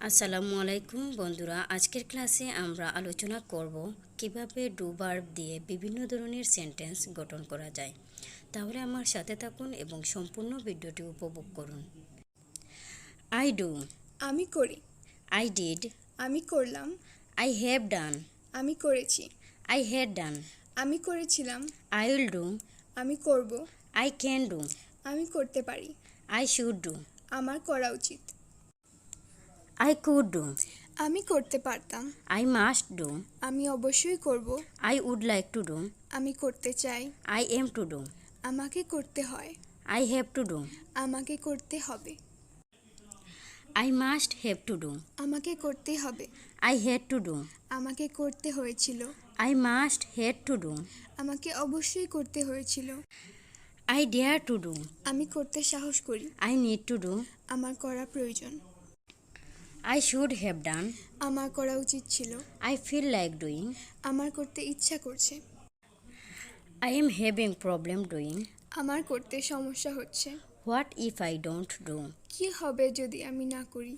আসসালামু আলাইকুম বন্ধুরা, আজকের ক্লাসে আমরা আলোচনা করব কিভাবে ডু ভার্ব দিয়ে বিভিন্ন ধরনের সেন্টেন্স গঠন করা যায়। তাহলে আমার সাথে থাকুন এবং সম্পূর্ণ ভিডিওটি উপভোগ করুন। আই ডু, আমি করি। আই ডিড, আমি করলাম। আই হ্যাভ ডান, আমি করেছি। আই হ্যাড ডান, আমি করেছিলাম। আই উইল ডু, আমি করব। আই ক্যান ডু, আমি করতে পারি। আই শুড ডু, আমার করা উচিত। আই কুড ডু, আমি করতে পারতাম। আই মাস্ট ডু, আমি অবশ্যই করব। I would like to do, আমি করতে চাই। আই এম টু ডু, আমাকে করতে হয়। আই হ্যাভ টু ডু, আমাকে করতে হবে। I must have to do, আমাকে করতে হবে। আই হ্যাড টু ডু, আমাকে করতে হয়েছিল। I must had to do, আমাকে অবশ্যই করতে হয়েছিল। I dare to do, আমি করতে সাহস করি। I need to do, আমার করা প্রয়োজন। I should have done, আমার করা উচিত ছিল। I feel like doing, আমার করতে ইচ্ছা করছে। I am having problem doing, আমার করতে সমস্যা হচ্ছে। what if I don't do? কি হবে যদি আমি না করি?